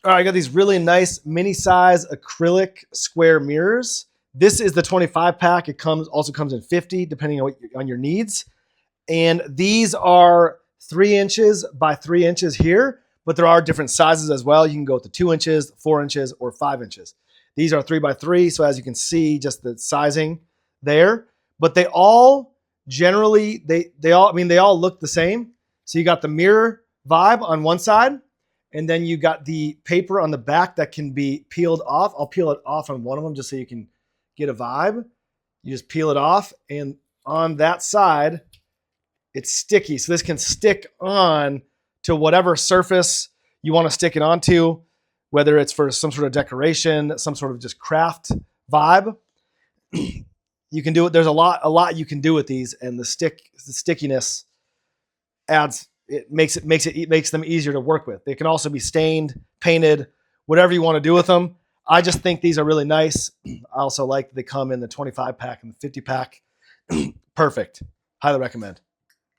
All right, I got these really nice mini size acrylic square mirrors. This is the 25 pack. It also comes in 50 depending on your needs. And these are 3 inches by 3 inches here, but there are different sizes as well. You can go with the 2 inches, 4 inches, or 5 inches. These are 3 by 3, so as you can see, just the sizing there. But they all generally, they all look the same. So you got the mirror vibe on one side, and then you got the paper on the back that can be peeled off. I'll peel it off on one of them just so you can get a vibe. You just peel it off, and on that side, it's sticky. So this can stick on to whatever surface you want to stick it onto, whether it's for some sort of decoration, some sort of just craft vibe. You can do it. There's a lot you can do with these, and the stickiness makes them easier to work with. They can also be stained, painted, whatever you want to do with them. I just think these are really nice. I also like that they come in the 25 pack and the 50 pack. Perfect. Highly recommend.